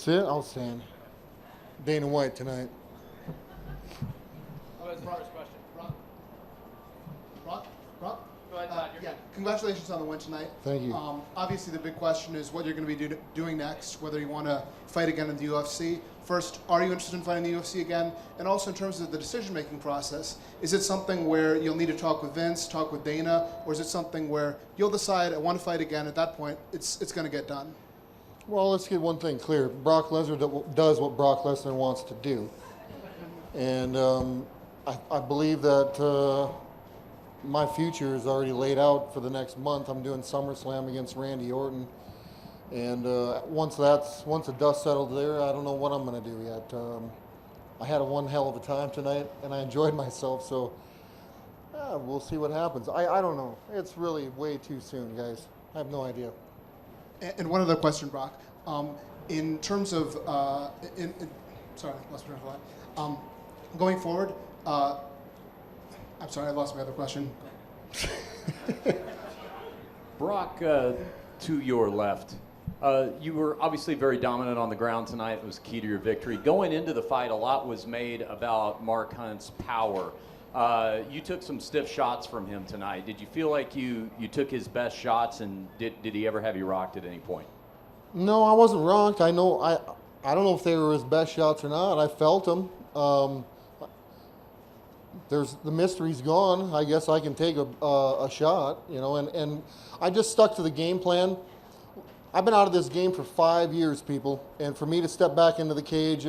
Sit, I'll stand. Dana White tonight. Oh, that's Brock's question. Brock? Go ahead, Todd. Yeah, congratulations on the win tonight. Thank you. Obviously, the big question is what you're going to be doing next, whether you want to fight again in the UFC. First, are you interested in fighting the UFC again? And also in terms of the decision-making process, is it something where you'll need to talk with Vince, talk with Dana, or is it something where you'll decide, I want to fight again, at that point, it's going to get done? Well, let's get one thing clear. Brock Lesnar does what Brock Lesnar wants to do. And I believe that my future is already laid out for the next month. I'm doing SummerSlam against Randy Orton. And once the dust settled there, I don't know what I'm going to do yet. I had one hell of a time tonight, and I enjoyed myself. So we'll see what happens. I don't know. It's really way too soon, guys. I have no idea. And one other question, Brock. In terms of, sorry, I lost my train of thought. Going forward, I'm sorry, I lost my other question. Brock, to your left. You were obviously very dominant on the ground tonight. It was key to your victory. Going into the fight, a lot was made about Mark Hunt's power. You took some stiff shots from him tonight. Did you feel like you took his best shots, and did he ever have you rocked at any point? No, I wasn't rocked. I don't know if they were his best shots or not. I felt them. The mystery's gone. I guess I can take a shot, and I just stuck to the game plan. I've been out of this game for 5 years, people, and for me to step back into the cage,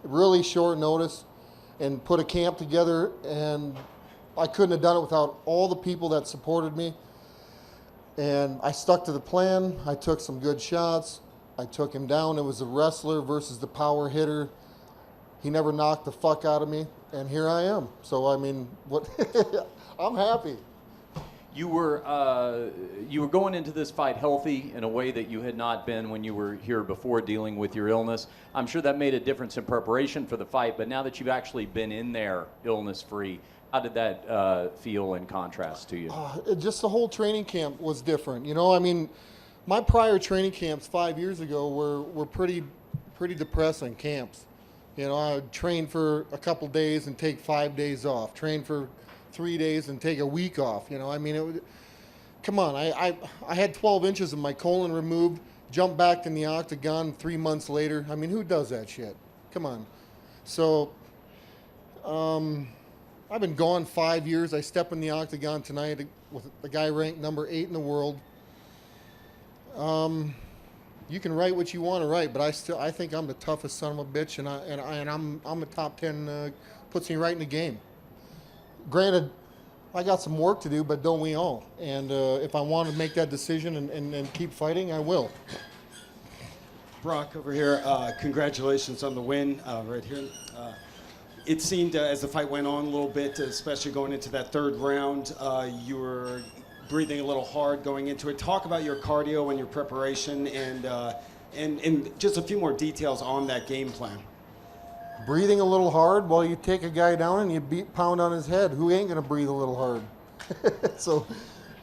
really short notice, and put a camp together, and I couldn't have done it without all the people that supported me. And I stuck to the plan. I took some good shots. I took him down. It was the wrestler versus the power hitter. He never knocked the fuck out of me, and here I am. So, I mean, what? I'm happy. You were going into this fight healthy in a way that you had not been when you were here before dealing with your illness. I'm sure that made a difference in preparation for the fight, but now that you've actually been in there illness-free, how did that feel in contrast to you? Just the whole training camp was different. I mean, my prior training camps 5 years ago were pretty depressing camps. I would train for a couple days and take 5 days off. Train for 3 days and take a week off. I mean, come on. I had 12 inches of my colon removed, jumped back in the octagon 3 months later. I mean, who does that shit? Come on. So, I've been gone 5 years. I step in the octagon tonight with a guy ranked number 8 in the world. You can write what you want to write, but I think I'm the toughest son of a bitch, and I'm a top 10. Puts me right in the game. Granted, I got some work to do, but don't we all? And if I want to make that decision and keep fighting, I will. Brock over here, congratulations on the win right here. It seemed as the fight went on a little bit, especially going into that third round, you were breathing a little hard going into it. Talk about your cardio and your preparation and just a few more details on that game plan. Breathing a little hard? Well, you take a guy down and you pound on his head. Who ain't going to breathe a little hard? So,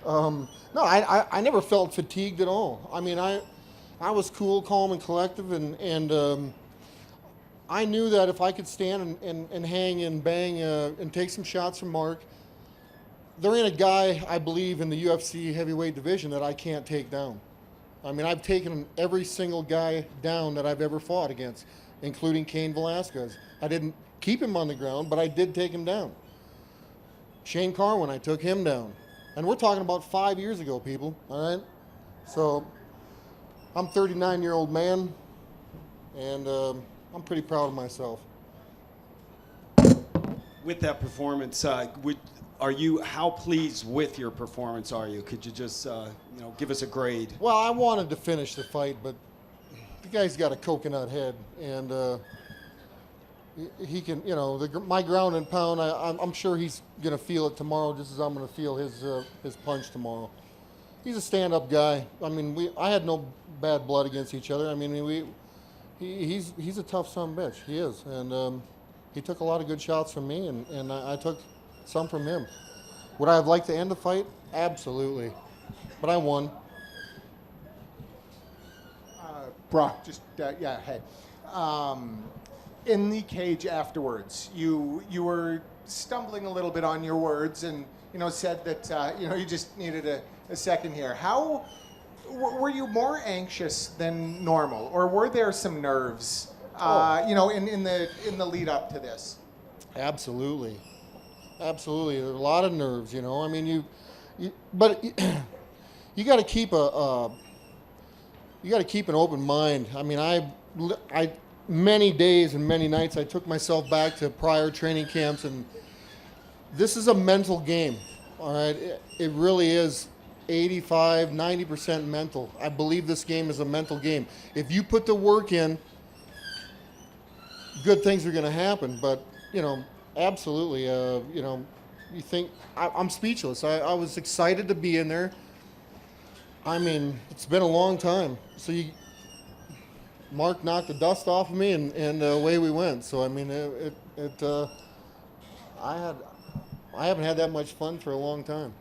no, I never felt fatigued at all. I mean, I was cool, calm, and collective, and I knew that if I could stand and hang and bang and take some shots from Mark, there ain't a guy, I believe, in the UFC heavyweight division that I can't take down. I mean, I've taken every single guy down that I've ever fought against, including Cain Velasquez. I didn't keep him on the ground, but I did take him down. Shane Carwin, I took him down. And we're talking about 5 years ago, people, all right? So I'm a 39-year-old man, and I'm pretty proud of myself. With that performance, how pleased with your performance are you? Could you just give us a grade? Well, I wanted to finish the fight, but the guy's got a coconut head, and he can, my ground and pound. I'm sure he's gonna feel it tomorrow, just as I'm gonna feel his punch tomorrow. He's a stand-up guy. I mean, I had no bad blood against each other. I mean, he's a tough son of a bitch. He is, and he took a lot of good shots from me, and I took some from him. Would I have liked to end the fight? Absolutely, but I won. Brock, just yeah, hey. In the cage afterwards, you were stumbling a little bit on your words, and said that you just needed a second here. How were you more anxious than normal, or were there some nerves? In the lead up to this. Absolutely. Absolutely. There's a lot of nerves, I mean, but you got to keep an open mind. I mean, I many days and many nights I took myself back to prior training camps, and this is a mental game. All right. It really is 85, 90% mental. I believe this game is a mental game. If you put the work in, good things are going to happen. But, absolutely, you think, I'm speechless. I was excited to be in there. I mean, it's been a long time. So Mark knocked the dust off of me, and away we went. So, I mean, I haven't had that much fun for a long time.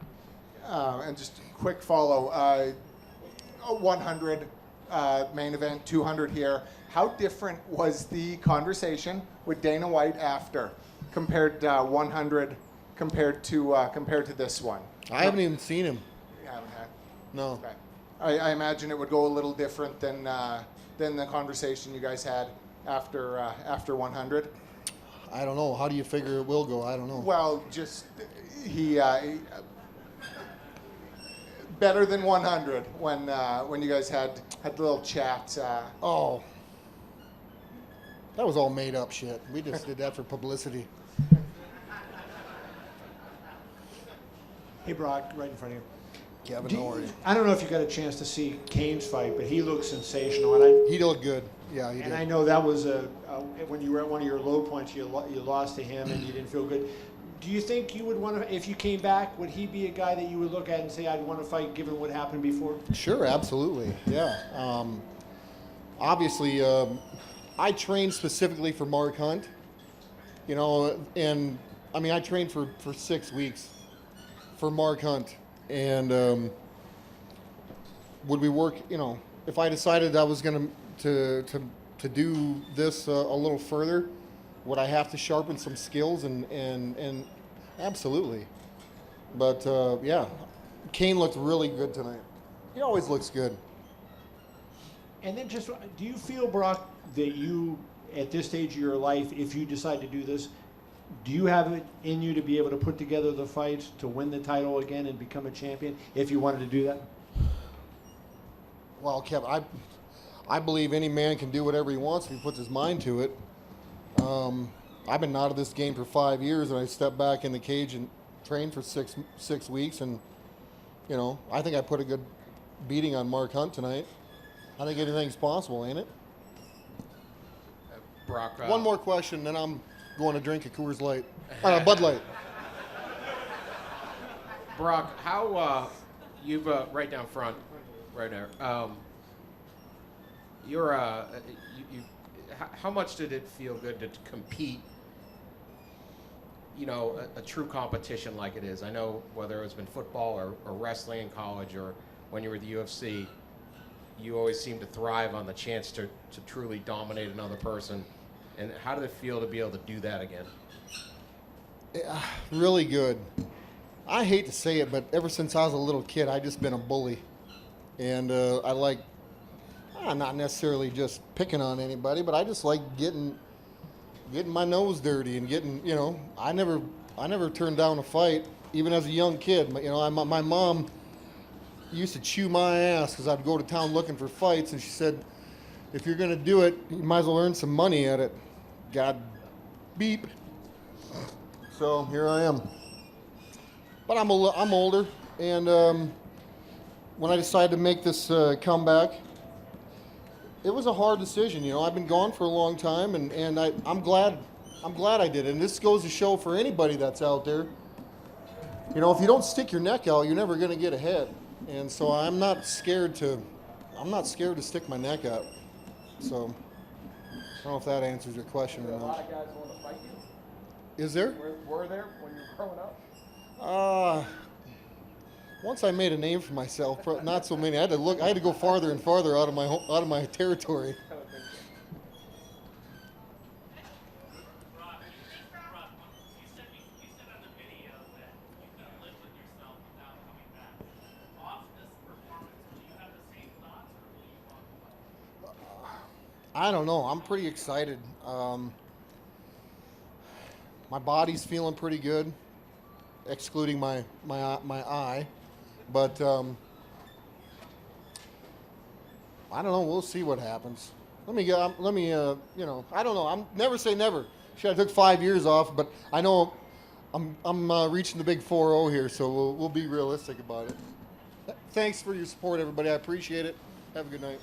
And just quick follow, 100 main event, 200 here. How different was the conversation with Dana White after, compared 100 compared to this one? I haven't even seen him. You haven't had? No. Okay. I imagine it would go a little different than the conversation you guys had after 100. I don't know. How do you figure it will go? I don't know. Well, just he better than 100 when you guys had the little chat. Oh, that was all made up shit. We just did that for publicity. Hey, Brock, right in front of you. Kevin, how are you? I don't know if you got a chance to see Kane's fight, but he looked sensational, and He looked good. Yeah, he did. I know that was when you were at one of your low points, you lost to him, and you didn't feel good. Do you think you would want to, if you came back, would he be a guy that you would look at and say, I'd want to fight given what happened before? Sure, absolutely. Yeah. Obviously, I trained specifically for Mark Hunt, and I mean, I trained for 6 weeks for Mark Hunt. And would we work, if I decided I was going to do this a little further, would I have to sharpen some skills? And absolutely. But, yeah, Kane looked really good tonight. He always looks good. And then just, do you feel, Brock, that you, at this stage of your life, if you decide to do this, do you have it in you to be able to put together the fights to win the title again and become a champion if you wanted to do that? Well, Kevin, I believe any man can do whatever he wants if he puts his mind to it. I've been out of this game for 5 years, and I stepped back in the cage and trained for six weeks, and I think I put a good beating on Mark Hunt tonight. I think anything's possible, ain't it? Brock. One more question, then I'm going to drink a Coors Light, Bud Light. Brock, how you've right down front, right there. How much did it feel good to compete? A true competition like it is. I know whether it's been football or wrestling in college or when you were at the UFC, you always seem to thrive on the chance to truly dominate another person. And how did it feel to be able to do that again? Really good. I hate to say it, but ever since I was a little kid, I've just been a bully. And I like, not necessarily just picking on anybody, but I just like getting my nose dirty and getting, I never turned down a fight, even as a young kid. My mom used to chew my ass because I'd go to town looking for fights, and she said, if you're going to do it, you might as well earn some money at it. God beep. So here I am. But I'm older, and when I decided to make this comeback, it was a hard decision. I've been gone for a long time, and I'm glad I did it. And this goes to show for anybody that's out there, if you don't stick your neck out, you're never going to get ahead. And so I'm not scared to stick my neck out. So I don't know if that answers your question or not. A lot of guys want to fight you. Is there? Were there when you were growing up? Once I made a name for myself, not so many. I had to go farther and farther out of my territory. I don't know. I'm pretty excited. My body's feeling pretty good, excluding my eye. But I don't know. We'll see what happens. Let me I don't know. I'm never say never. Shit, I took 5 years off, but I know I'm reaching the big 4-0 here, so we'll be realistic about it. Thanks for your support, everybody. I appreciate it. Have a good night.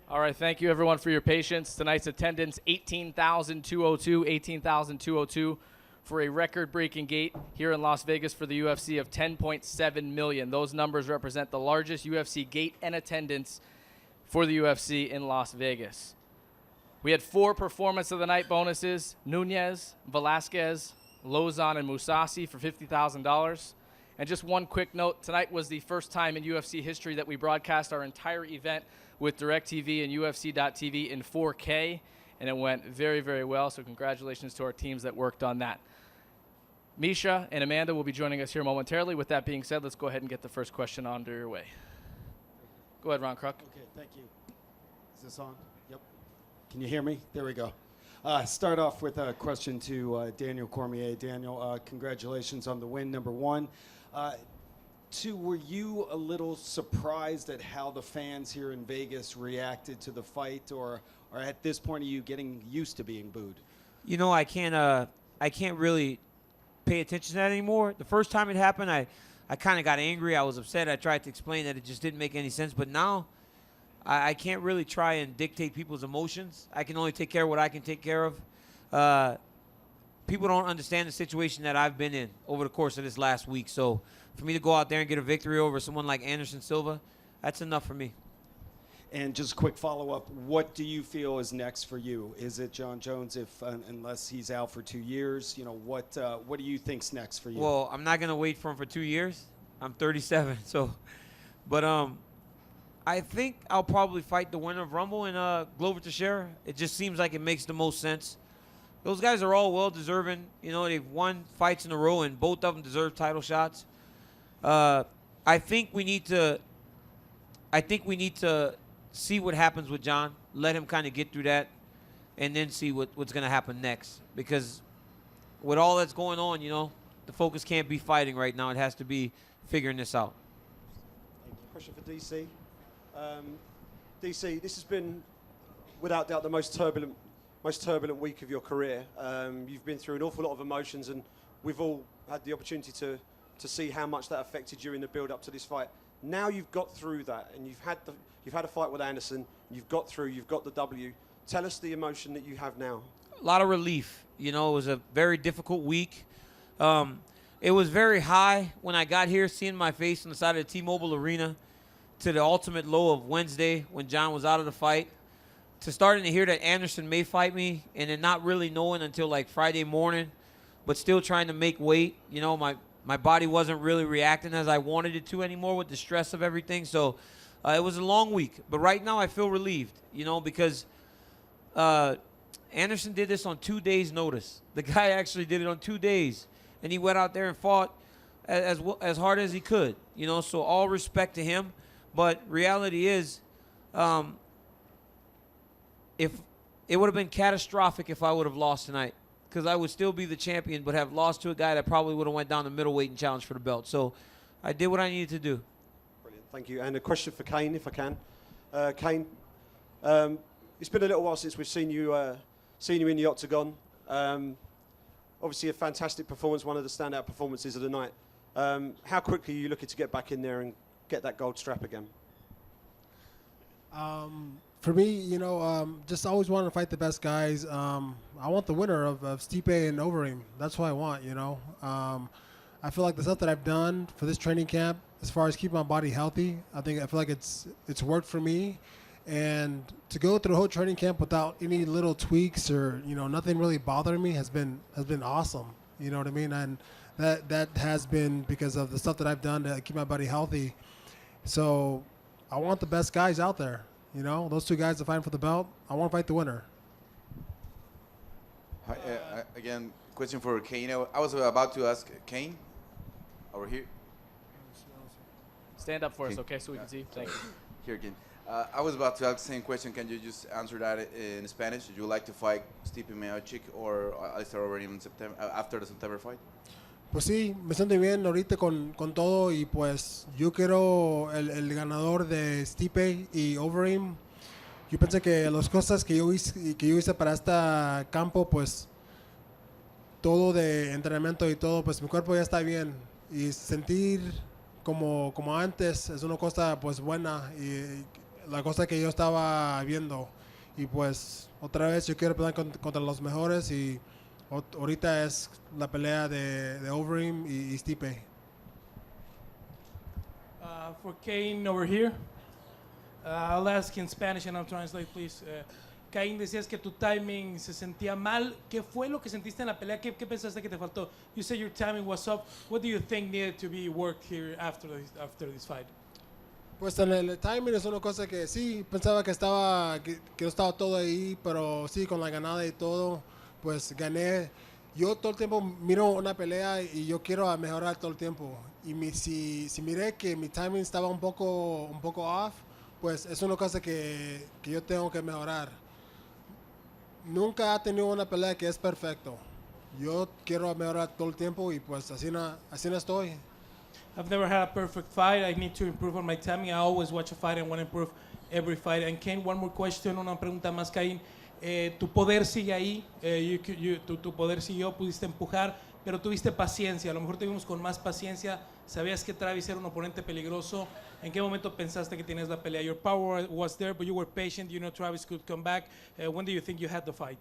All right, thank you everyone for your patience. Tonight's attendance, 18,202 for a record-breaking gate here in Las Vegas for the UFC of 10.7 million. Those numbers represent the largest UFC gate and attendance for the UFC in Las Vegas. We had 4 performance of the night bonuses: Nunez, Velasquez, Lozon, and Mousasi for $50,000. And just one quick note, tonight was the first time in UFC history that we broadcast our entire event with DirecTV and UFC.tv in 4K, and it went very, very well, so congratulations to our teams that worked on that. Misha and Amanda will be joining us here momentarily. With that being said, let's go ahead and get the first question underway. Go ahead, Ron Kruk. Okay, thank you. Is this on? Yep. Can you hear me? There we go. Start off with a question to Daniel Cormier. Daniel, congratulations on the win, number 1. 2, were you a little surprised at how the fans here in Vegas reacted to the fight, or at this point are you getting used to being booed? You know, I can't really pay attention to that anymore. The first time it happened, I kind of got angry. I was upset. I tried to explain that it just didn't make any sense. But now I can't really try and dictate people's emotions. I can only take care of what I can take care of. People don't understand the situation that I've been in over the course of this last week. So for me to go out there and get a victory over someone like Anderson Silva, that's enough for me. And just a quick follow-up, what do you feel is next for you? Is it John Jones, unless he's out for 2 years? You know, what do you think's next for you? Well, I'm not going to wait for him for 2 years. I'm 37, so. But I think I'll probably fight the winner of Rumble and Glover Teixeira. It just seems like it makes the most sense. Those guys are all well-deserving. You know, they've won fights in a row, and both of them deserve title shots. I think we need to see what happens with John, let him kind of get through that, and then see what's going to happen next. Because with all that's going on, you know, the focus can't be fighting right now. It has to be figuring this out. Question for DC. DC, this has been, without doubt, the most turbulent week of your career. You've been through an awful lot of emotions, and we've all had the opportunity to see how much that affected you in the build-up to this fight. Now you've got through that, and you've had a fight with Anderson. You've got through. You've got the W. Tell us the emotion that you have now. A lot of relief. You know, it was a very difficult week. It was very high when I got here, seeing my face on the side of the T-Mobile Arena, to the ultimate low of Wednesday when John was out of the fight, to starting to hear that Anderson may fight me, and then not really knowing until like Friday morning, but still trying to make weight. You know, my body wasn't really reacting as I wanted it to anymore with the stress of everything. So it was a long week. But right now I feel relieved, you know, because Anderson did this on 2 days' notice. The guy actually did it on 2 days, and he went out there and fought as hard as he could, you know, so all respect to him. But reality is, if it would have been catastrophic if I would have lost tonight, because I would still be the champion, but have lost to a guy that probably would have went down to middleweight and challenged for the belt. So I did what I needed to do. Brilliant, thank you. And a question for Kane, if I can. Kane, it's been a little while since we've seen you in the octagon. Obviously a fantastic performance, one of the standout performances of the night. How quickly are you looking to get back in there and get that gold strap again? For me, you know, just always wanting to fight the best guys. I want the winner of Stipe and Overeem. That's what I want, you know. I feel like the stuff that I've done for this training camp, as far as keeping my body healthy, I feel like it's worked for me. And to go through the whole training camp without any little tweaks or, you know, nothing really bothering me has been awesome. You know what I mean? And that has been because of the stuff that I've done to keep my body healthy. So I want the best guys out there. You know, those 2 guys that fight for the belt, I want to fight the winner. Hi, again, question for Kane. I was about to ask Kane, over here. Stand up for us, okay, so we can see. Thank you. Here, Kane. I was about to ask the same question. Can you just answer that in Spanish? Would you like to fight Stipe Miocic or Alistair Overeem in September, after the September fight? Pues sí, me siento bien ahorita con todo y pues yo quiero el ganador de Stipe y Overeem. Yo pensé que las cosas que yo hice para este campo, pues todo de entrenamiento y todo, pues mi cuerpo ya está bien y sentir como antes es una cosa pues buena y la cosa que yo estaba viendo. Y pues otra vez yo quiero pelear contra los mejores y ahorita es la pelea de Overeem y Stipe. For Kane over here, I'll ask in Spanish and I'll translate, please. Caín, decías que tu timing se sentía mal. ¿Qué fue lo que sentiste en la pelea? ¿Qué pensaste que te faltó? You said your timing was off. What do you think needed to be worked here after this fight? Pues en el timing es una cosa que sí, pensaba que no estaba todo ahí, pero sí, con la ganada y todo, pues gané. Yo todo el tiempo miro una pelea y yo quiero mejorar todo el tiempo. Y si miré que mi timing estaba un poco off, pues es una cosa que yo tengo que mejorar. Nunca he tenido una pelea que es perfecto. Yo quiero mejorar todo el tiempo y pues así no estoy. I've never had a perfect fight. I need to improve on my timing. I always watch a fight and want to improve every fight. And Ken, one more question, una pregunta más, Caín. Tu poder sigue ahí, tu poder siguió, pudiste empujar, pero tuviste paciencia. A lo mejor te vimos con más paciencia. Sabías que Travis era un oponente peligroso. ¿En qué momento pensaste que tenías la pelea? Your power was there, but you were patient. You know Travis could come back. When do you think you had the fight?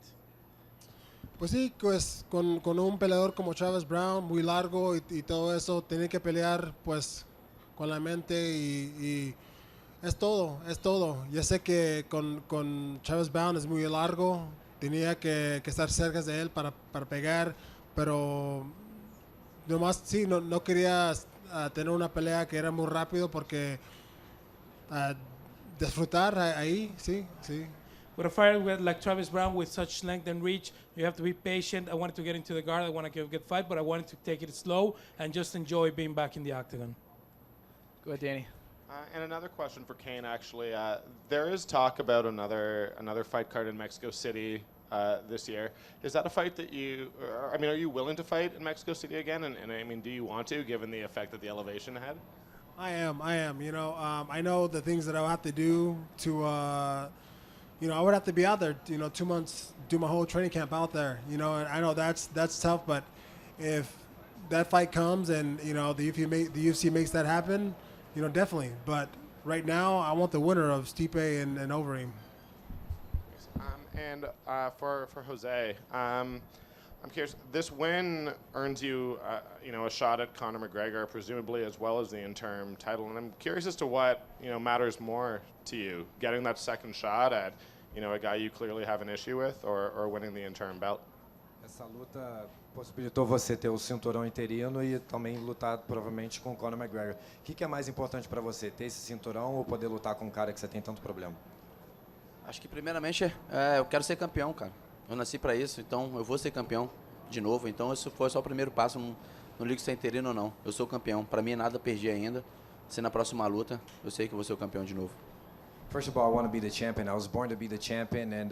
Pues sí, pues con un peleador como Travis Brown, muy largo y todo eso, tenía que pelear pues con la mente y es todo. Yo sé que con Travis Brown es muy largo, tenía que estar cerca de él para pegar, pero nomás sí, no quería tener una pelea que era muy rápido porque disfrutar ahí, sí. With a fighter like Travis Brown with such length and reach, you have to be patient. I wanted to get into the guard. I want to get fight, but I wanted to take it slow and just enjoy being back in the octagon. Go ahead, Danny. And another question for Kane, actually. There is talk about another fight card in Mexico City this year. Is that a fight that are you willing to fight in Mexico City again? And I mean, do you want to, given the effect that the elevation had? I am. You know, I know the things that I have to do to. I would have to be out there, 2 months, do my whole training camp out there, and I know that's tough, but if that fight comes and, the UFC makes that happen, definitely. But right now, I want the winner of Stipe and Overeem. And for Jose, I'm curious, this win earns you, a shot at Conor McGregor, presumably, as well as the interim title. And I'm curious as to what, matters more to you, getting that second shot at, a guy you clearly have an issue with, or winning the interim belt. Essa luta possibilitou você ter o cinturão interino e também lutar provavelmente com o Conor McGregor. O que é mais importante para você, ter esse cinturão ou poder lutar com um cara que você tem tanto problema? Acho que primeiramente eu quero ser campeão, cara. Eu nasci para isso, então eu vou ser campeão de novo. Então isso foi só o primeiro passo, não ligo se é interino ou não. Eu sou campeão. Para mim nada perdi ainda. Se na próxima luta, eu sei que eu vou ser o campeão de novo. First of all, I want to be the champion. I was born to be the champion, and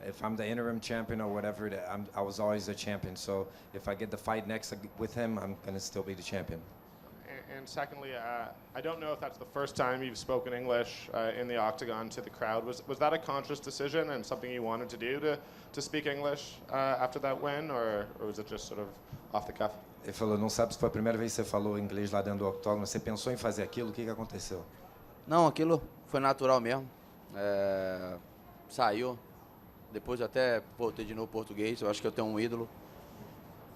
if I'm the interim champion or whatever, I was always the champion. So if I get the fight next with him, I'm going to still be the champion. And secondly, I don't know if that's the first time you've spoken English in the octagon to the crowd. Was that a conscious decision and something you wanted to do to speak English after that win, or was it just sort of off the cuff? Ele falou, não sabe se foi a primeira vez que você falou inglês lá dentro do octógono. Você pensou em fazer aquilo? O que aconteceu? Não, aquilo foi natural mesmo. Saiu. Depois eu até voltei de novo português. Eu acho que eu tenho um ídolo.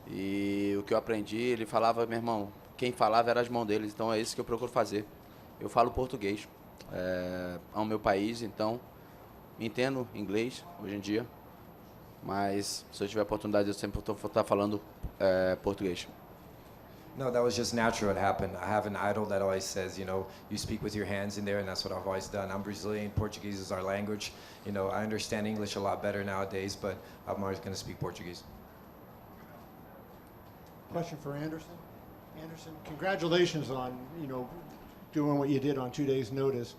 E o que eu aprendi, ele falava, meu irmão, quem falava era as mãos deles. Então é isso que eu procuro fazer. Eu falo português. Amo meu país, então entendo inglês hoje em dia. Mas se eu tiver oportunidade, eu sempre vou estar falando português. No, that was just natural. It happened. I have an idol that always says, you speak with your hands in there, and that's what I've always done. I'm Brazilian. Portuguese is our language. I understand English a lot better nowadays, but I'm always going to speak Portuguese. Question for Anderson. Anderson, congratulations on, doing what you did on 2 days' notice.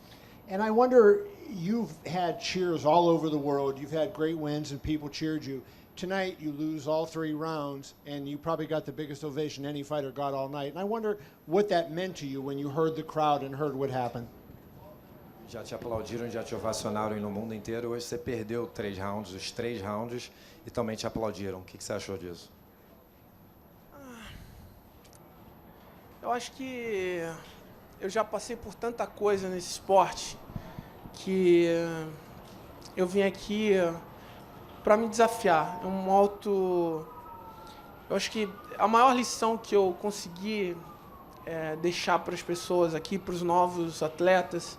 And I wonder, you've had cheers all over the world. You've had great wins and people cheered you. Tonight, you lose all 3 rounds, and you probably got the biggest ovation any fighter got all night. And I wonder what that meant to you when you heard the crowd and heard what happened. Já te aplaudiram, já te ovacionaram no mundo inteiro. Hoje você perdeu 3 rounds, os 3 rounds, e também te aplaudiram. O que você achou disso? Eu acho que eu já passei por tanta coisa nesse esporte que eu vim aqui para me desafiar. Eu acho que a maior lição que eu consegui deixar para as pessoas aqui, para os novos atletas,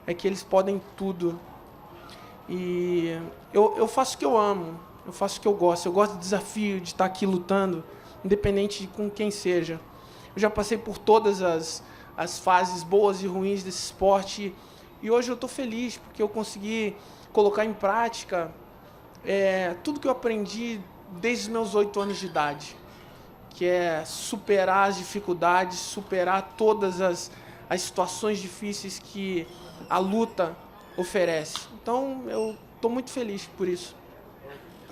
é que eles podem tudo. E eu faço o que eu amo, eu faço o que eu gosto do desafio, de estar aqui lutando, independente de com quem seja. Eu já passei por todas as fases boas e ruins desse esporte e hoje eu estou feliz porque eu consegui colocar em prática tudo que eu aprendi desde os meus 8 anos de idade, que é superar as dificuldades, superar todas as situações difíceis que a luta oferece. Então eu estou muito feliz por isso.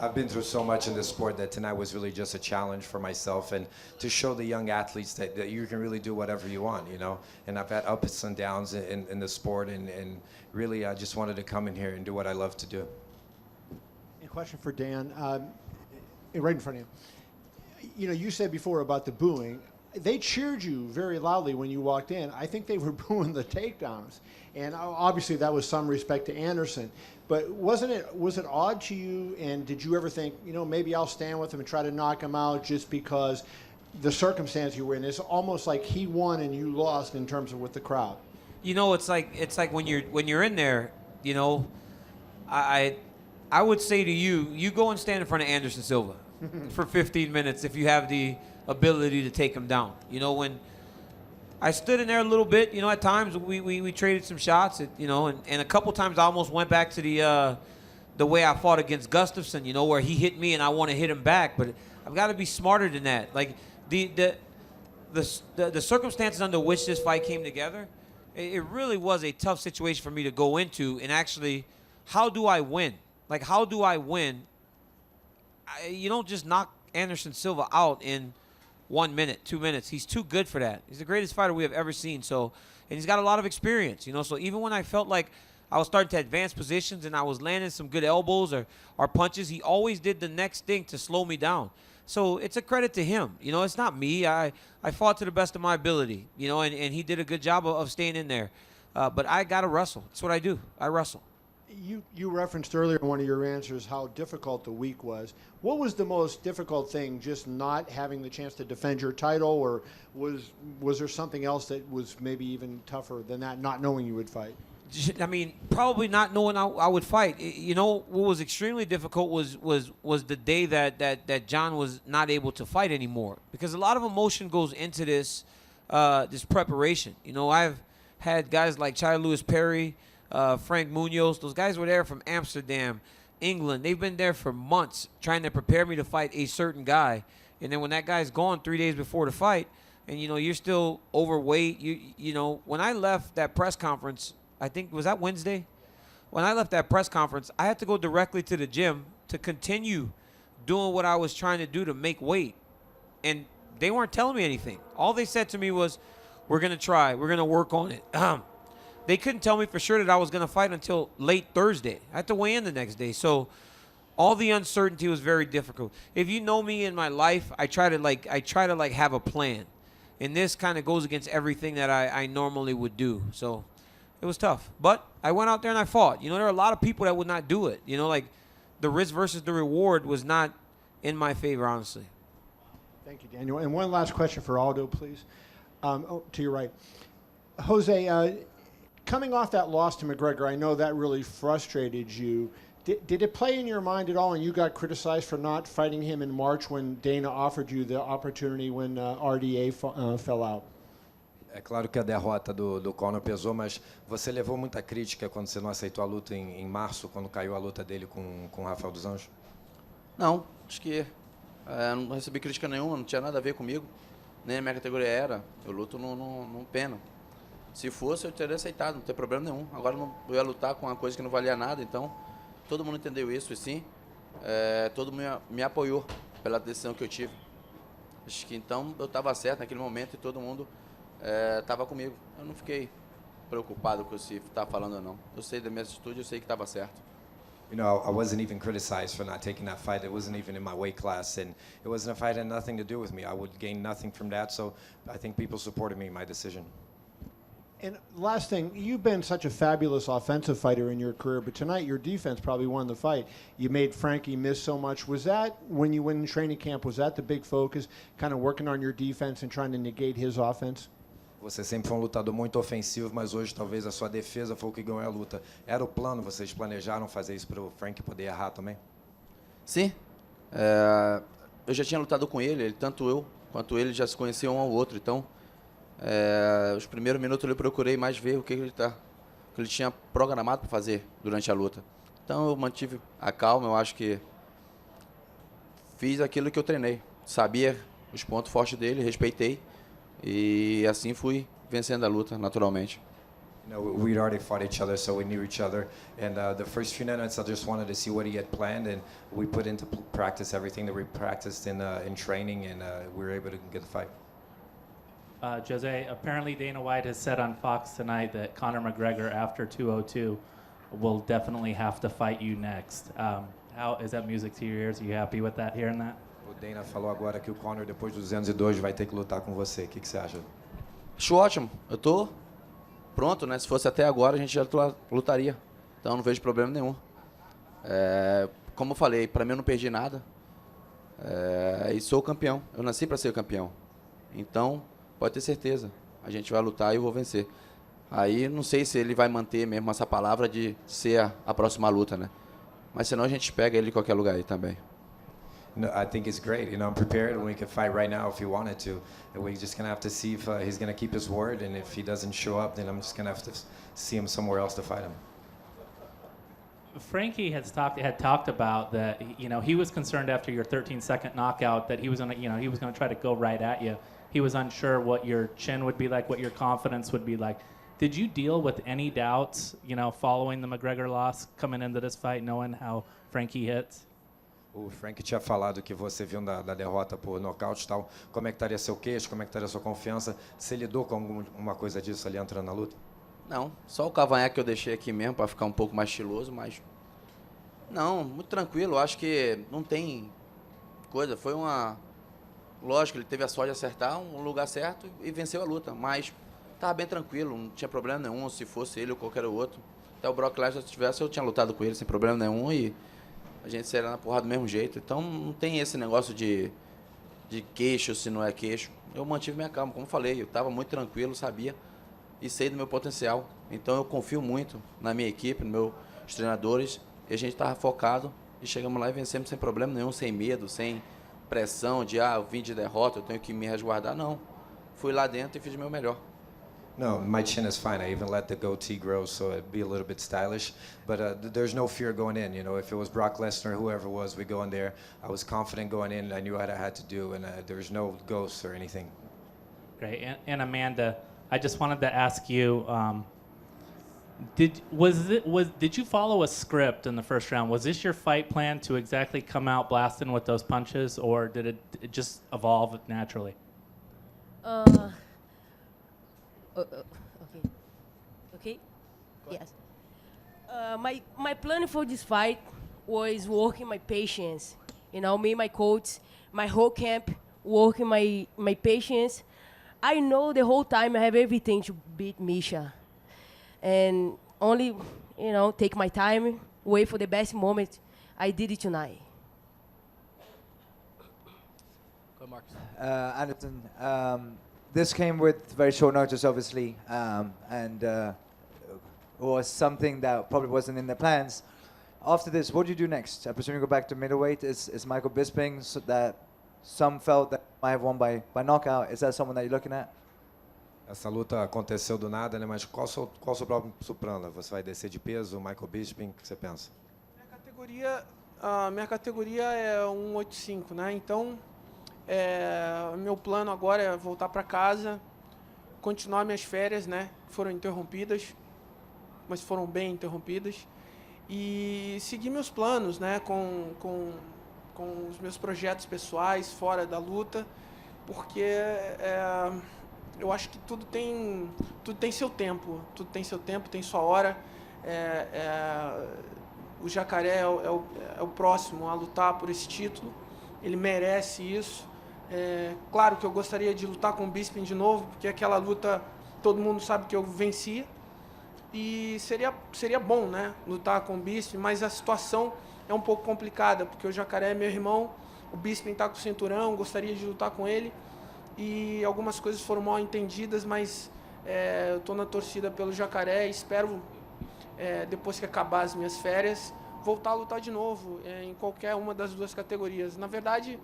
I've been through so much in this sport that tonight was really just a challenge for myself and to show the young athletes that you can really do whatever you want, you know. And I've had ups and downs in the sport and really I just wanted to come in here and do what I love to do. A question for Dan, right in front of you. You know, you said before about the booing. They cheered you very loudly when you walked in. I think they were booing the takedowns. And obviously that was some respect to Anderson. But was it odd to you, and did you ever think, you know, maybe I'll stand with him and try to knock him out just because the circumstance you were in? It's almost like he won and you lost in terms of with the crowd. You know, it's like when you're in there, you know, I would say to you, you go and stand in front of Anderson Silva for 15 minutes if you have the ability to take him down. You know, when I stood in there a little bit, you know, at times we traded some shots, you know, and a couple times I almost went back to the way I fought against Gustafsson, you know, where he hit me and I want to hit him back. But I've got to be smarter than that. Like the circumstances under which this fight came together, it really was a tough situation for me to go into. And actually, how do I win? Like, how do I win? You don't just knock Anderson Silva out in 1 minute, 2 minutes. He's too good for that. He's the greatest fighter we have ever seen. So, and he's got a lot of experience, you know. So even when I felt like I was starting to advance positions and I was landing some good elbows or punches, he always did the next thing to slow me down. So it's a credit to him. You know, it's not me. I fought to the best of my ability, you know, and he did a good job of staying in there. But I got to wrestle. That's what I do. I wrestle. You referenced earlier in one of your answers how difficult the week was. What was the most difficult thing, just not having the chance to defend your title, or was there something else that was maybe even tougher than that, not knowing you would fight? I mean, probably not knowing I would fight. You know, what was extremely difficult was the day that John was not able to fight anymore, because a lot of emotion goes into this preparation. You know, I've had guys like Chai Lewis Perry, Frank Munoz. Those guys were there from Amsterdam, England. They've been there for months trying to prepare me to fight a certain guy. And then when that guy's gone 3 days before the fight, and, you know, you're still overweight, you know, when I left that press conference, I think, was that Wednesday? When I left that press conference, I had to go directly to the gym to continue doing what I was trying to do to make weight. And they weren't telling me anything. All they said to me was, we're going to try. We're going to work on it. They couldn't tell me for sure that I was going to fight until late Thursday. I had to weigh in the next day. So all the uncertainty was very difficult. If you know me in my life, I try to have a plan. And this kind of goes against everything that I normally would do. So it was tough. But I went out there and I fought. You know, there are a lot of people that would not do it. You know, like the risk versus the reward was not in my favor, honestly. Thank you, Daniel. And one last question for Aldo, please. To your right. Jose, coming off that loss to McGregor, I know that really frustrated you. Did it play in your mind at all, and you got criticized for not fighting him in March when Dana offered you the opportunity when RDA fell out? É claro que a derrota do Conor pesou, mas você levou muita crítica quando você não aceitou a luta em março, quando caiu a luta dele com o Rafael dos Anjos? Não, acho que não recebi crítica nenhuma, não tinha nada a ver comigo. Nem a minha categoria era. Eu luto num pena. Se fosse, eu teria aceitado, não tem problema nenhum. Agora eu ia lutar com uma coisa que não valia nada, então todo mundo entendeu isso, e sim, todo mundo me apoiou pela decisão que eu tive. Acho que então eu estava certo naquele momento e todo mundo estava comigo. Eu não fiquei preocupado com se estava falando ou não. Eu sei da minha atitude, eu sei que estava certo. You know, I wasn't even criticized for not taking that fight. It wasn't even in my weight class, and it wasn't a fight that had nothing to do with me. I would gain nothing from that, so I think people supported me in my decision. And last thing, you've been such a fabulous offensive fighter in your career, but tonight your defense probably won the fight. You made Frankie miss so much. Was that, when you went in training camp, was that the big focus, kind of working on your defense and trying to negate his offense? Você sempre foi um lutador muito ofensivo, mas hoje talvez a sua defesa foi o que ganhou a luta. Era o plano, vocês planejaram fazer isso para o Frank poder errar também? Sim. Eu já tinha lutado com ele, tanto eu quanto ele já se conheciam um ao outro, então os primeiros minutos eu procurei mais ver o que ele tinha programado para fazer durante a luta. Então eu mantive a calma, eu acho que fiz aquilo que eu treinei. Sabia os pontos fortes dele, respeitei e assim fui vencendo a luta naturalmente. You know, we'd already fought each other, so we knew each other. And the first few minutes, I just wanted to see what he had planned, and we put into practice everything that we practiced in training, and we were able to get the fight. Jose, apparently Dana White has said on Fox tonight that Conor McGregor, after 202, will definitely have to fight you next. How is that music to your ears? Are you happy with that, hearing that? O Dana falou agora que o Conor, depois dos 202, vai ter que lutar com você. O que você acha? Acho ótimo. Eu tô pronto, né? Se fosse até agora, a gente já lutaria. Então não vejo problema nenhum. Como eu falei, para mim eu não perdi nada. E sou campeão. Eu nasci para ser campeão. Então, pode ter certeza. A gente vai lutar e eu vou vencer. Aí não sei se ele vai manter mesmo essa palavra de ser a próxima luta, né? Mas senão a gente pega ele em qualquer lugar aí também. No, I think it's great. You know, I'm prepared, and we could fight right now if he wanted to. And we're just gonna have to see if he's gonna keep his word, and if he doesn't show up, then I'm just gonna have to see him somewhere else to fight him. Frankie had talked about that. You know, he was concerned after your 13-second knockout that he was gonna, he was gonna try to go right at you. He was unsure what your chin would be like, what your confidence would be like. Did you deal with any doubts, following the McGregor loss, coming into this fight, knowing how Frankie hits? O Frank tinha falado que você viu da derrota por nocaute e tal. Como é que estaria seu queixo? Como é que estaria sua confiança? Você lidou com alguma coisa disso ali entrando na luta? Não, só o cavanhaque que eu deixei aqui mesmo para ficar um pouco mais estiloso, mas não, muito tranquilo. Acho que não tem coisa. Foi lógico, ele teve a sorte de acertar um lugar certo e venceu a luta, mas estava bem tranquilo, não tinha problema nenhum. Se fosse ele ou qualquer outro, até o Brock Lesnar se tivesse, eu tinha lutado com ele sem problema nenhum e a gente seria na porrada do mesmo jeito. Então não tem esse negócio de queixo, se não é queixo. Eu mantive minha calma, como falei, eu estava muito tranquilo, sabia e sei do meu potencial. Então eu confio muito na minha equipe, nos meus treinadores, e a gente estava focado e chegamos lá e vencemos sem problema nenhum, sem medo, sem pressão de eu vim de derrota, eu tenho que me resguardar. Não, fui lá dentro e fiz o meu melhor. No, my chin is fine. I even let the goatee grow so it'd be a little bit stylish. But there's no fear going in. You know, if it was Brock Lesnar, whoever it was, we go in there. I was confident going in. I knew what I had to do, and there's no ghosts or anything. Great. And Amanda, I just wanted to ask you, did you follow a script in the first round? Was this your fight plan to exactly come out blasting with those punches, or did it just evolve naturally? Okay. Yes. My plan for this fight was working my patience. Me, my coach, my whole camp, working my patience. I know the whole time I have everything to beat Misha, and only take my time, wait for the best moment. I did it tonight. Go, Marcus. Anderson, this came with very short notice, obviously, and was something that probably wasn't in the plans. After this, what do you do next? I presume you go back to middleweight. Is Michael Bisping, so that some felt that might have won by knockout? Is that someone that you're looking at? Essa luta aconteceu do nada, né? Mas qual o seu próximo plano? Você vai descer de peso, Michael Bisping? O que você pensa? Minha categoria é 185, né? Então, meu plano agora é voltar para casa, continuar minhas férias, né? Foram interrompidas, mas foram bem interrompidas, e seguir meus planos, né? Com os meus projetos pessoais fora da luta, porque eu acho que tudo tem seu tempo, tem sua hora. O Jacaré é o próximo a lutar por esse título, ele merece isso. Claro que eu gostaria de lutar com o Bisping de novo, porque aquela luta todo mundo sabe que eu venci. E seria bom, né, lutar com o Bisping, mas a situação é um pouco complicada, porque o Jacaré é meu irmão, o Bisping está com o cinturão, gostaria de lutar com ele, e algumas coisas foram mal entendidas, mas eu estou na torcida pelo Jacaré e espero, depois que acabar as minhas férias, voltar a lutar de novo, em qualquer uma das duas categorias. Na verdade,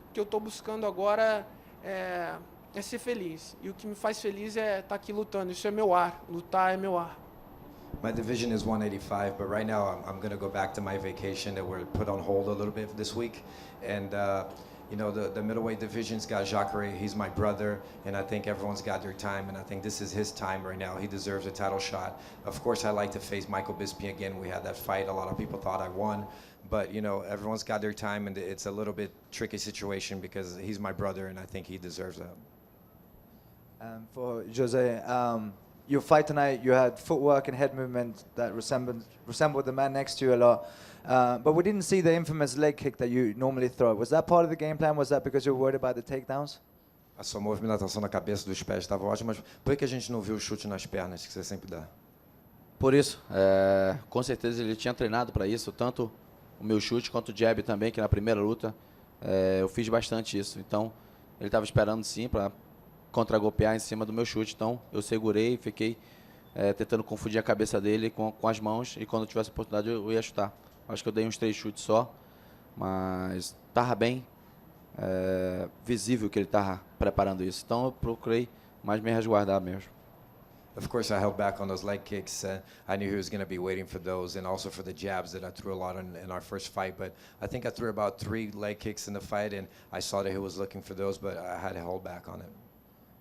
o que eu estou buscando agora é ser feliz, e o que me faz feliz é estar aqui lutando, isso é meu ar, lutar é meu ar. My division is 185, but right now I'm going to go back to my vacation that we're put on hold a little bit this week. And, you know, the middleweight division's got Jacare. He's my brother, and I think everyone's got their time, and I think this is his time right now. He deserves a title shot. Of course, I like to face Michael Bisping again. We had that fight. A lot of people thought I won. But, you know, everyone's got their time, and it's a little bit tricky situation because he's my brother, and I think he deserves that. For Jose, your fight tonight, you had footwork and head movement that resembled the man next to you a lot. But we didn't see the infamous leg kick that you normally throw. Was that part of the game plan? Was that because you were worried about the takedowns? A sua movimentação na cabeça dos pés estava ótima, mas por que a gente não viu o chute nas pernas que você sempre dá? Por isso, com certeza ele tinha treinado para isso, tanto o meu chute quanto o jab também, que na primeira luta eu fiz bastante isso. Então, ele estava esperando sim para contra-golpear em cima do meu chute. Então, eu segurei e fiquei tentando confundir a cabeça dele com as mãos, e quando eu tivesse a oportunidade eu ia chutar. Acho que eu dei uns 3 chutes só, mas estava bem visível que ele estava preparando isso. Então, eu procurei mais me resguardar mesmo. Of course, I held back on those leg kicks. I knew he was going to be waiting for those, and also for the jabs that I threw a lot in our first fight. But I think I threw about 3 leg kicks in the fight, and I saw that he was looking for those, but I had to hold back on it.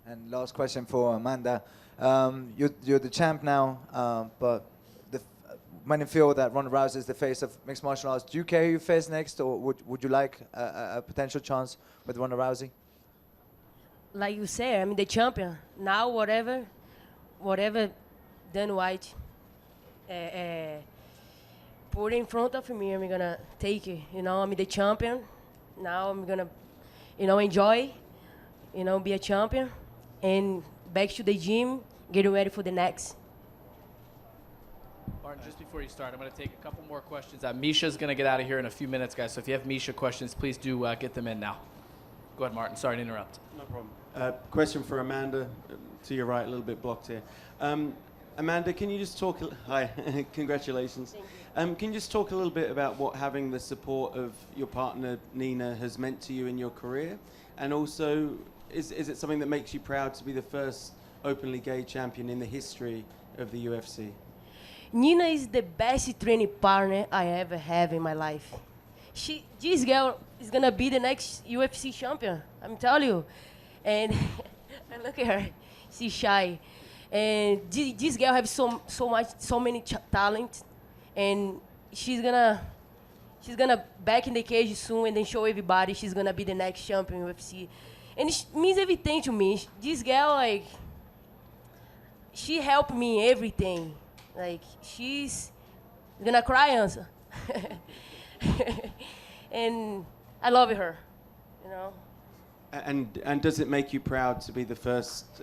And last question for Amanda. You're the champ now, but many feel that Ronda Rousey is the face of mixed martial arts. Do you care who you face next, or would you like a potential chance with Ronda Rousey? Like you say, I'm the champion. Now, whatever Dan White put in front of me, I'm gonna take it. You know, I'm the champion. Now I'm gonna, enjoy, be a champion, and back to the gym, getting ready for the next. Martin, just before you start, I'm going to take a couple more questions. Misha's going to get out of here in a few minutes, guys. So if you have Misha questions, please do get them in now. Go ahead, Martin. Sorry to interrupt. No problem. Question for Amanda. To your right, a little bit blocked here. Amanda, can you just talk? Hi, congratulations. Can you just talk a little bit about what having the support of your partner Nina has meant to you in your career, and also is it something that makes you proud to be the first openly gay champion in the history of the UFC? Nina is the best training partner I ever have in my life. This girl is gonna be the next UFC champion. I'm telling you. And look at her, she's shy. And this girl has so many talent, and she's gonna back in the cage soon, and then show everybody she's gonna be the next champion in UFC. And it means everything to me. This girl, she helped me everything. She's gonna cry, answer. And I love her, And does it make you proud to be the first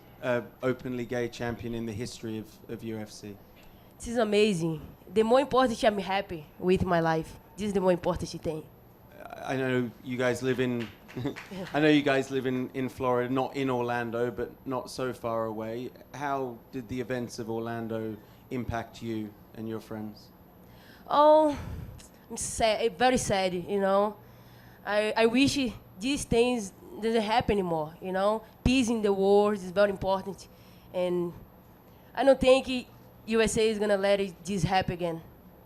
openly gay champion in the history of UFC? This is amazing. The more important, I'm happy with my life. This is the more important thing. I know you guys live in I know you guys live in Florida, not in Orlando, but not so far away. How did the events of Orlando impact you and your friends? Oh, I'm sad, very sad, I wish these things doesn't happen anymore, Peace in the world is very important. And I don't think USA is going to let this happen again.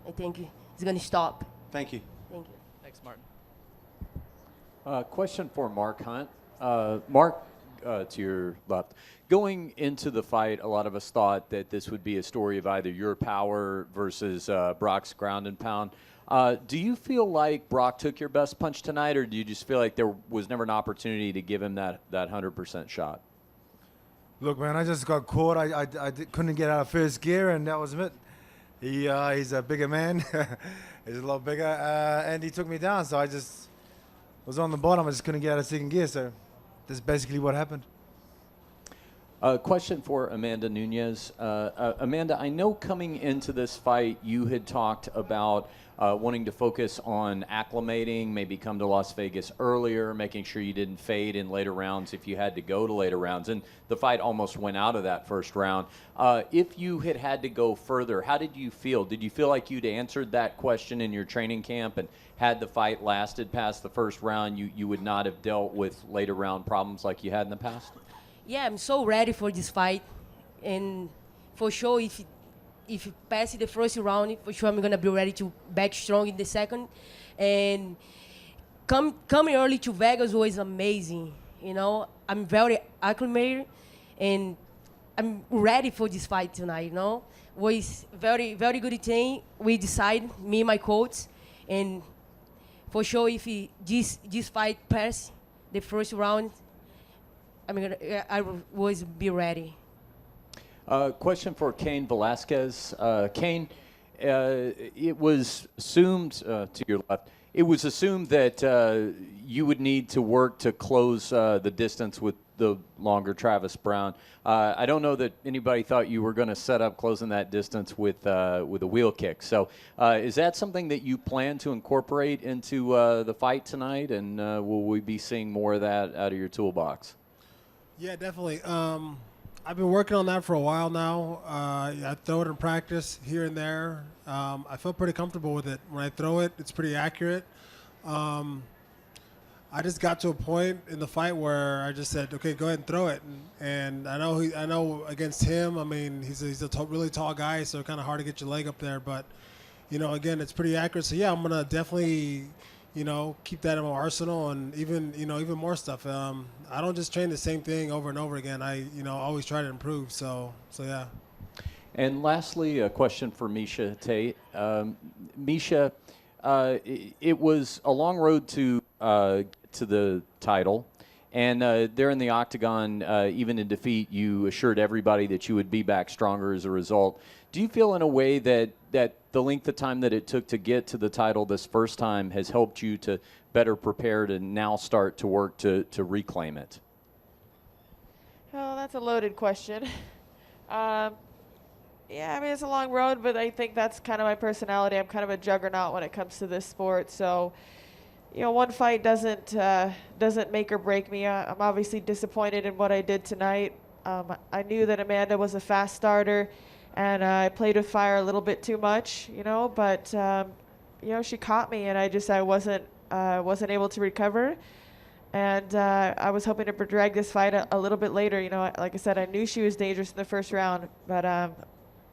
I think it's going to stop. Thank you. Thank you. Thanks, Martin. Question for Mark Hunt. Mark, to your left. Going into the fight, a lot of us thought that this would be a story of either your power versus Brock's ground and pound. Do you feel like Brock took your best punch tonight, or do you just feel like there was never an opportunity to give him that 100% shot? Look, man, I just got caught. I couldn't get out of first gear, and that was it. He's a bigger man. He's a lot bigger, and he took me down. So I just was on the bottom. I just couldn't get out of second gear. So that's basically what happened. Question for Amanda Nunes. Amanda, I know coming into this fight, you had talked about wanting to focus on acclimating, maybe come to Las Vegas earlier, making sure you didn't fade in later rounds if you had to go to later rounds. And the fight almost went out of that first round. If you had to go further, how did you feel? Did you feel like you'd answered that question in your training camp, and had the fight lasted past the first round, you would not have dealt with later round problems like you had in the past? Yeah, I'm so ready for this fight, and for sure, if you pass the first round, for sure I'm gonna be ready to back strong in the second. And coming early to Vegas was amazing. You know, I'm very acclimated, and I'm ready for this fight tonight. You know, was very very good thing. We decided, me and my coach, and for sure if this fight pass the first round, I was be ready. Question for Cain Velasquez. Cain, it was assumed, to your left, it was assumed that you would need to work to close the distance with the longer Travis Brown. I don't know that anybody thought you were going to set up closing that distance with a wheel kick. So is that something that you plan to incorporate into the fight tonight? And will we be seeing more of that out of your toolbox? Yeah, definitely. I've been working on that for a while now. I throw it in practice here and there. I feel pretty comfortable with it. When I throw it, it's pretty accurate. I just got to a point in the fight where I just said, okay, go ahead and throw it. And I know against him, I mean, he's a really tall guy, so kind of hard to get your leg up there. But, you know, again, it's pretty accurate. So, yeah, I'm going to definitely, you know, keep that in my arsenal, and even more stuff. I don't just train the same thing over and over again. I, always try to improve. So yeah. And lastly, a question for Misha Tate. Misha, it was a long road to the title, and there in the octagon, even in defeat, you assured everybody that you would be back stronger as a result. Do you feel in a way that the length of time that it took to get to the title this first time has helped you to better prepare to now start to work to reclaim it? Oh, that's a loaded question. Yeah, I mean, it's a long road, but I think that's kind of my personality. I'm kind of a juggernaut when it comes to this sport. So, one fight doesn't make or break me. I'm obviously disappointed in what I did tonight. I knew that Amanda was a fast starter, and I played with fire a little bit too much, but she caught me, and I wasn't able to recover. And I was hoping to drag this fight a little bit later. Like I said, I knew she was dangerous in the first round, but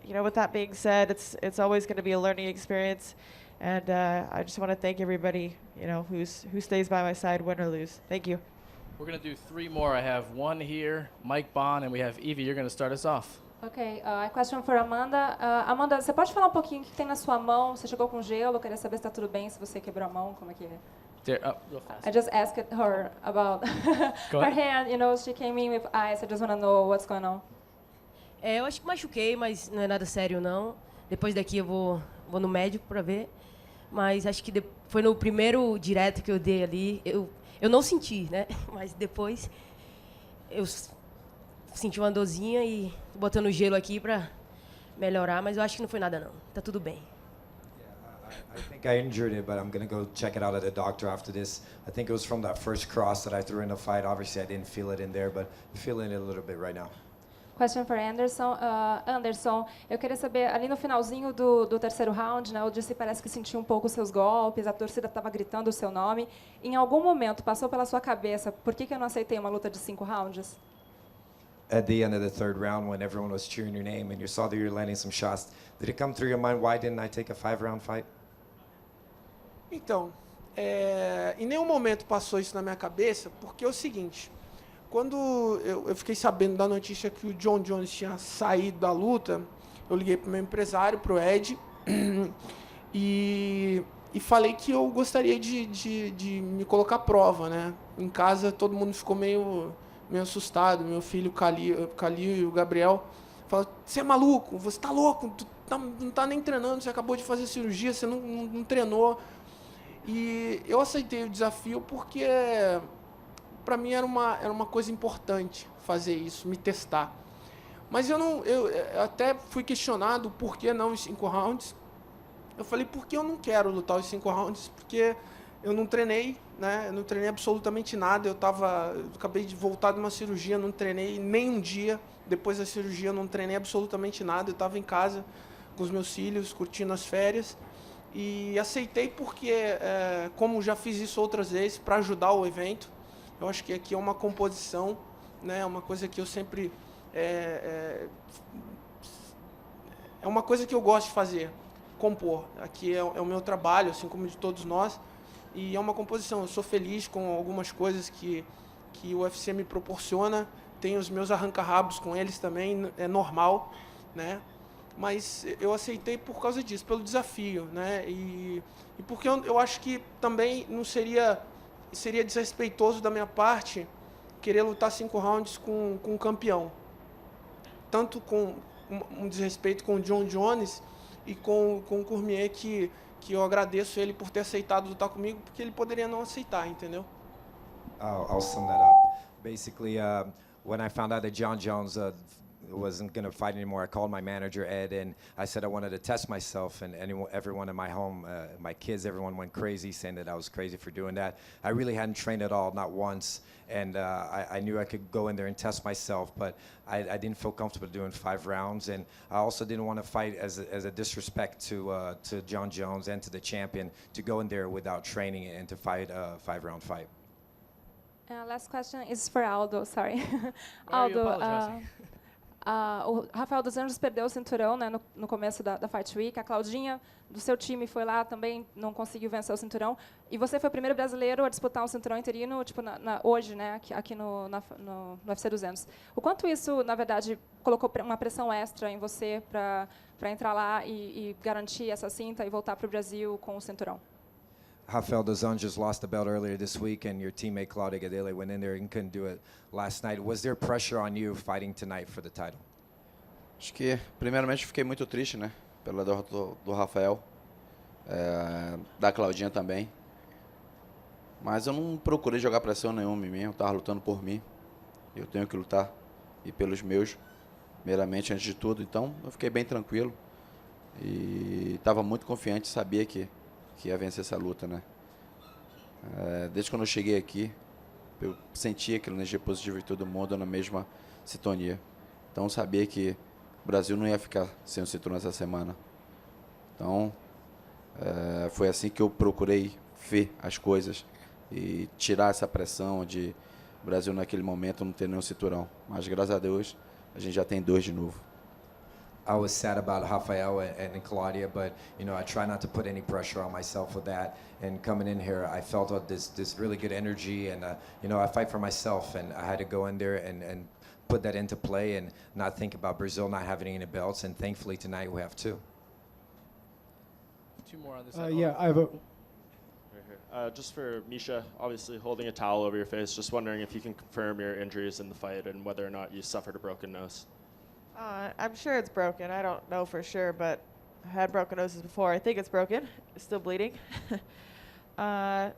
with that being said, it's always going to be a learning experience, and I just want to thank everybody, who stays by my side, win or lose. Thank you. We're going to do 3 more. I have one here, Mike Bond, and we have Evie. You're going to start us off. Ok, a question for Amanda. Amanda, você pode falar um pouquinho o que tem na sua mão? Você chegou com gelo, eu queria saber se está tudo bem, se você quebrou a mão, como é que é? Go fast. I just asked her about her hand, she came in with ice. I just want to know what's going on. Eu acho que machuquei, mas não é nada sério, não. Depois daqui eu vou no médico para ver. Mas acho que foi no primeiro direto que eu dei ali. Eu não senti, né? Mas depois eu senti uma dorzinha e tô botando gelo aqui para melhorar. Mas eu acho que não foi nada, não. Tá tudo bem. I think I injured it, but I'm going to go check it out at the doctor after this. I think it was from that first cross that I threw in the fight. Obviously, I didn't feel it in there, but I'm feeling it a little bit right now. Question for Anderson. Anderson, eu queria saber, ali no finalzinho do terceiro round, né, o Jussi parece que sentiu um pouco os seus golpes, a torcida estava gritando o seu nome. Em algum momento passou pela sua cabeça, por que eu não aceitei uma luta de 5 rounds? At the end of the third round, when everyone was cheering your name and you saw that you were landing some shots, did it come through your mind, why didn't I take a 5-round fight? Então, em nenhum momento passou isso na minha cabeça, porque é o seguinte, quando eu fiquei sabendo da notícia que o John Jones tinha saído da luta, eu liguei para o meu empresário, para o Ed, e falei que eu gostaria de me colocar à prova, né? Em casa todo mundo ficou meio assustado, meu filho Calil e o Gabriel falaram, você é maluco, você tá louco, tu não tá nem treinando, você acabou de fazer cirurgia, você não treinou. E eu aceitei o desafio porque para mim era uma coisa importante fazer isso, me testar. Mas eu até fui questionado por que não os 5 rounds. Eu falei, por que eu não quero lutar os 5 rounds? Porque eu não treinei, né? Eu não treinei absolutamente nada. Eu acabei de voltar de uma cirurgia, não treinei nem um dia. Depois da cirurgia, eu não treinei absolutamente nada. Eu estava em casa com os meus filhos, curtindo as férias. E aceitei porque, como já fiz isso outras vezes, para ajudar o evento. Eu acho que aqui é uma composição, né? Uma coisa que eu sempre... é uma coisa que eu gosto de fazer, compor. Aqui é o meu trabalho, assim como de todos nós. E é uma composição. Eu sou feliz com algumas coisas que o UFC me proporciona. Tenho os meus arranca-rabos com eles também, é normal, né? Mas eu aceitei por causa disso, pelo desafio, né? E porque eu acho que também não seria desrespeitoso da minha parte querer lutar 5 rounds com um campeão. Tanto com um desrespeito com o John Jones e com o Cormier, que eu agradeço ele por ter aceitado lutar comigo, porque ele poderia não aceitar, entendeu? I'll sum that up. Basically, when I found out that John Jones wasn't going to fight anymore, I called my manager, Ed, and I said I wanted to test myself, and everyone in my home, my kids, everyone went crazy, saying that I was crazy for doing that. I really hadn't trained at all, not once, and I knew I could go in there and test myself, but I didn't feel comfortable doing 5 rounds, and I also didn't want to fight as a disrespect to John Jones and to the champion, to go in there without training and to fight a 5-round fight. Last question is for Aldo, sorry. Why are you Aldo, apologizing? o Rafael dos Anjos perdeu o cinturão, né, no começo da Fight Week. A Claudinha, do seu time, foi lá também, não conseguiu vencer o cinturão. E você foi o primeiro brasileiro a disputar um cinturão interino, tipo, hoje, né, aqui no UFC 200. O quanto isso, na verdade, colocou uma pressão extra em você para entrar lá e garantir essa cinta e voltar para o Brasil com o cinturão? Rafael dos Anjos lost the belt earlier this week, and your teammate Claudia Gadelha went in there and couldn't do it last night. Was there pressure on you fighting tonight for the title? Acho que, primeiramente, fiquei muito triste, né? Pela derrota do Rafael, da Claudinha também. Mas eu não procurei jogar pressão nenhuma em mim, eu estava lutando por mim. Eu tenho que lutar, e pelos meus, primeiramente, antes de tudo. Então, eu fiquei bem tranquilo. E estava muito confiante, sabia que ia vencer essa luta, né? Desde quando eu cheguei aqui, eu sentia aquela energia positiva de todo mundo na mesma sintonia. Então, eu sabia que o Brasil não ia ficar sem o cinturão essa semana. Então, foi assim que eu procurei ver as coisas e tirar essa pressão de o Brasil naquele momento não ter nenhum cinturão. Mas, graças a Deus, a gente já tem 2 de novo. I was sad about Rafael and Claudia, but I try not to put any pressure on myself with that. And coming in here, I felt this really good energy, and I fight for myself, and I had to go in there and put that into play and not think about Brazil not having any belts. And thankfully tonight we have 2. 2 more on this side. Yeah, I have a. Right here. Just for Misha, obviously holding a towel over your face. Just wondering if you can confirm your injuries in the fight and whether or not you suffered a broken nose. I'm sure it's broken. I don't know for sure, but I had broken noses before. I think it's broken. It's still bleeding. Yeah,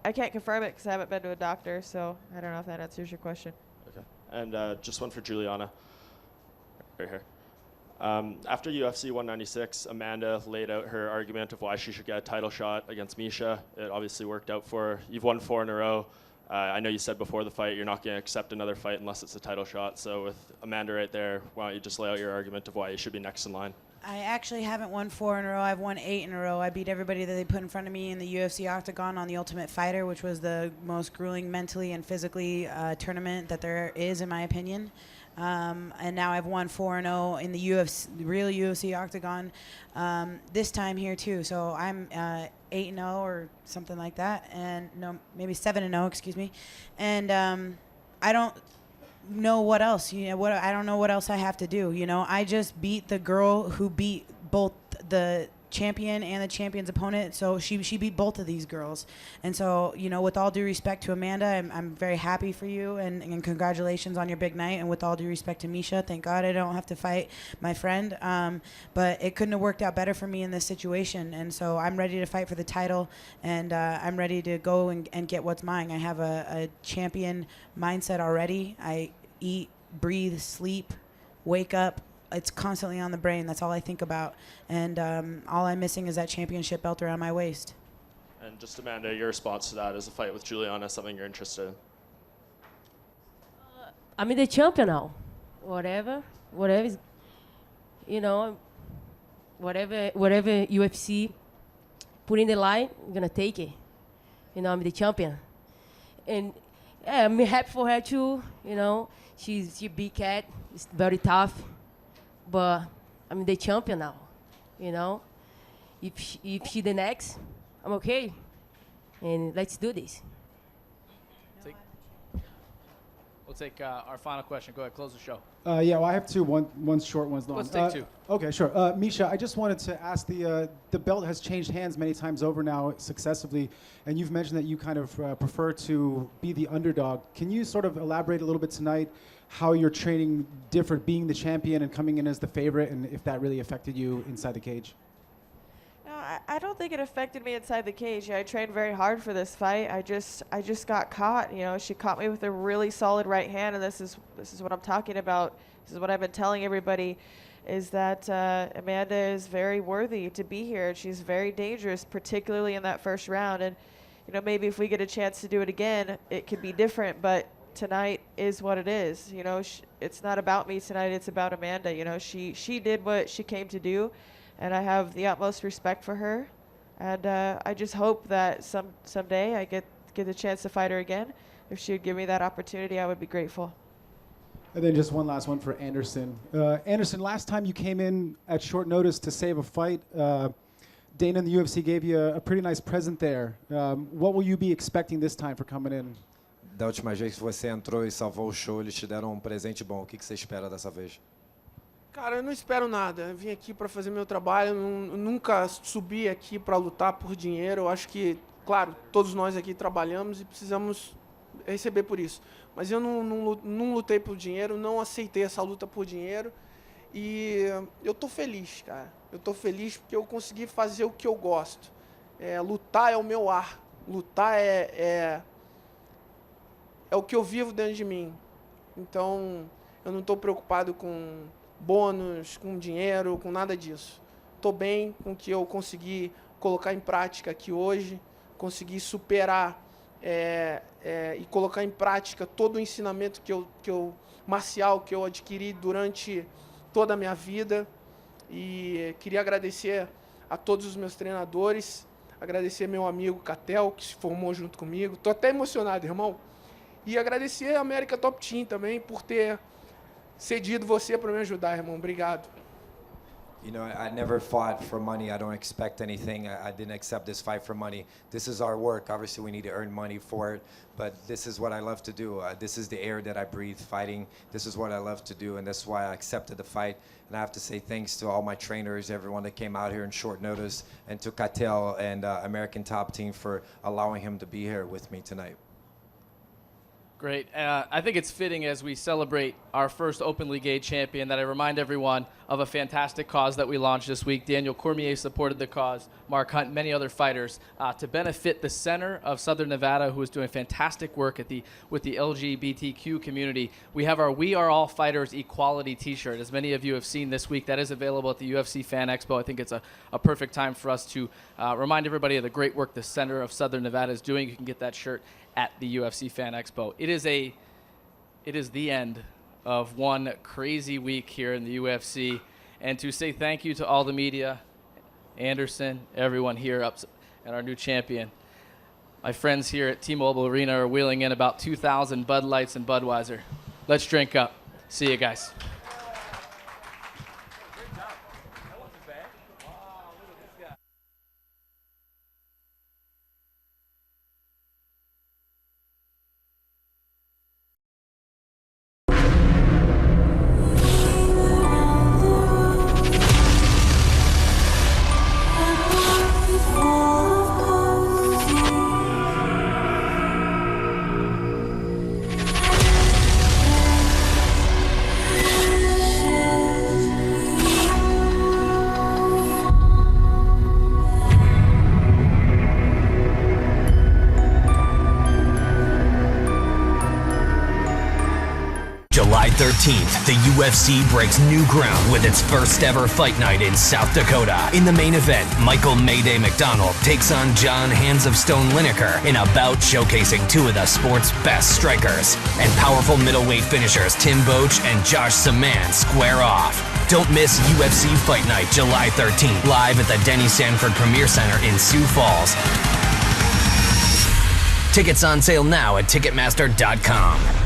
I can't confirm it because I haven't been to a doctor, so I don't know if that answers your question. Okay. And just one for Juliana. Right here. After UFC 196, Amanda laid out her argument of why she should get a title shot against Misha. It obviously worked out for her. You've won 4 in a row. I know you said before the fight you're not going to accept another fight unless it's a title shot. So with Amanda right there, why don't you just lay out your argument of why you should be next in line? I actually haven't won 4 in a row. I've won 8 in a row. I beat everybody that they put in front of me in the UFC Octagon on the Ultimate Fighter, which was the most grueling mentally and physically tournament that there is, in my opinion. And now I've won 4 in 0 in the UFC, real UFC Octagon, this time here too. So I'm 8 and 0 or something like that, and no, maybe 7 and 0, excuse me. And I don't know what else. I don't know what else I have to do. I just beat the girl who beat both the champion and the champion's opponent. So she beat both of these girls. And so, you know, with all due respect to Amanda, I'm very happy for you and congratulations on your big night. And with all due respect to Misha, thank God I don't have to fight my friend. But it couldn't have worked out better for me in this situation. And so I'm ready to fight for the title, and I'm ready to go and get what's mine. I have a champion mindset already. I eat, breathe, sleep, wake up. It's constantly on the brain. That's all I think about. And all I'm missing is that championship belt around my waist. And just Amanda, your response to that is a fight with Juliana, something you're interested in? I'm the champion now. Whatever is, you know, whatever UFC put in the line, I'm gonna take it. You know, I'm the champion, and yeah, I'm happy for her too. You know, she's a big cat. It's very tough, but I'm the champion now. You know, if she the next, I'm okay, and let's do this. We'll take our final question. Go ahead, close the show. Yeah, well, I have two. One's short, one's long. Let's take two. Okay, sure. Misha, I just wanted to ask, the belt has changed hands many times over now successively, and you've mentioned that you kind of prefer to be the underdog. Can you sort of elaborate a little bit tonight how your training differed being the champion and coming in as the favorite, and if that really affected you inside the cage? No, I don't think it affected me inside the cage. I trained very hard for this fight. I just got caught. You know, she caught me with a really solid right hand, and this is what I'm talking about. This is what I've been telling everybody, is that Amanda is very worthy to be here. She's very dangerous, particularly in that first round. And you know, maybe if we get a chance to do it again, it could be different. But tonight is what it is. You know, it's not about me tonight. It's about Amanda. You know, she did what she came to do. And I have the utmost respect for her, and I just hope that someday I get the chance to fight her again. If she would give me that opportunity, I would be grateful. And then just one last one for Anderson. Anderson, last time you came in at short notice to save a fight, Dana and the UFC gave you a pretty nice present there. What will you be expecting this time for coming in? Da última vez que você entrou e salvou o show, eles te deram presente bom. O que você espera dessa vez? Cara, eu não espero nada. Eu vim aqui para fazer meu trabalho. Eu nunca subi aqui para lutar por dinheiro. Eu acho que, claro, todos nós aqui trabalhamos e precisamos receber por isso. Mas eu não lutei por dinheiro, não aceitei essa luta por dinheiro. E eu tô feliz, cara. Eu tô feliz porque eu consegui fazer o que eu gosto. Lutar é o meu ar. Lutar é o que eu vivo dentro de mim. Então, eu não estou preocupado com bônus, com dinheiro, com nada disso. Estou bem com o que eu consegui colocar em prática aqui hoje, consegui superar e colocar em prática todo o ensinamento marcial que eu adquiri durante toda a minha vida. E queria agradecer a todos os meus treinadores, agradecer meu amigo Catel, que se formou junto comigo. Estou até emocionado, irmão. E agradecer a América Top Team também por ter cedido você para me ajudar, irmão. Obrigado. You know, I never fought for money. I don't expect anything. I didn't accept this fight for money. This is our work. Obviously, we need to earn money for it, but this is what I love to do. This is the air that I breathe, fighting. This is what I love to do, and that's why I accepted the fight. And I have to say thanks to all my trainers, everyone that came out here in short notice, and to Catel and American Top Team for allowing him to be here with me tonight. Great. I think it's fitting as we celebrate our first openly gay champion that I remind everyone of a fantastic cause that we launched this week. Daniel Cormier supported the cause, Mark Hunt, many other fighters, to benefit the center of Southern Nevada, who is doing fantastic work with the LGBTQ community. We have our We Are All Fighters Equality t-shirt. As many of you have seen this week, that is available at the UFC Fan Expo. I think it's a perfect time for us to remind everybody of the great work the center of Southern Nevada is doing. You can get that shirt at the UFC Fan Expo. It is the end of one crazy week here in the UFC, and to say thank you to all the media, Anderson, everyone here up, and our new champion. My friends here at T-Mobile Arena are wheeling in about 2,000 Bud Lights and Budweiser. Let's drink up. See you guys. 13th, the UFC breaks new ground with its first ever fight night in South Dakota. In the main event, Michael Mayday McDonald takes on John Hands of Stone Lineker in a bout showcasing two of the sport's best strikers. And powerful middleweight finishers Tim Boach and Josh Saman square off. Don't miss UFC Fight Night July 13th, live at the Denny Sanford Premier Center in Sioux Falls. Tickets on sale now at Ticketmaster.com.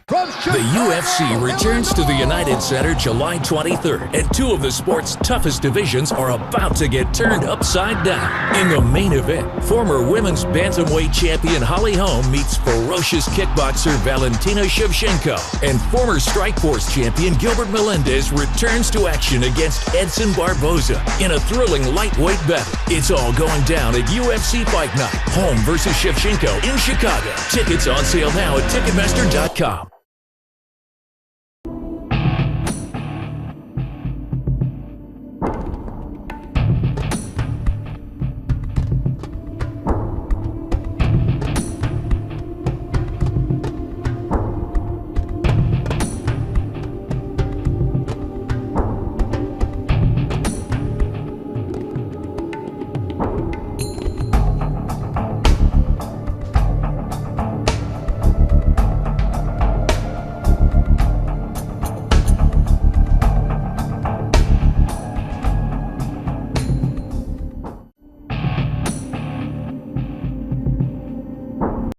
The UFC returns to the United Center July 23rd, and two of the sport's toughest divisions are about to get turned upside down. In the main event, former women's bantamweight champion Holly Holm meets ferocious kickboxer Valentina Shevchenko, and former Strikeforce champion Gilbert Melendez returns to action against Edson Barboza in a thrilling lightweight battle. It's all going down at UFC Fight Night, Holm versus Shevchenko in Chicago. Tickets on sale now at Ticketmaster.com.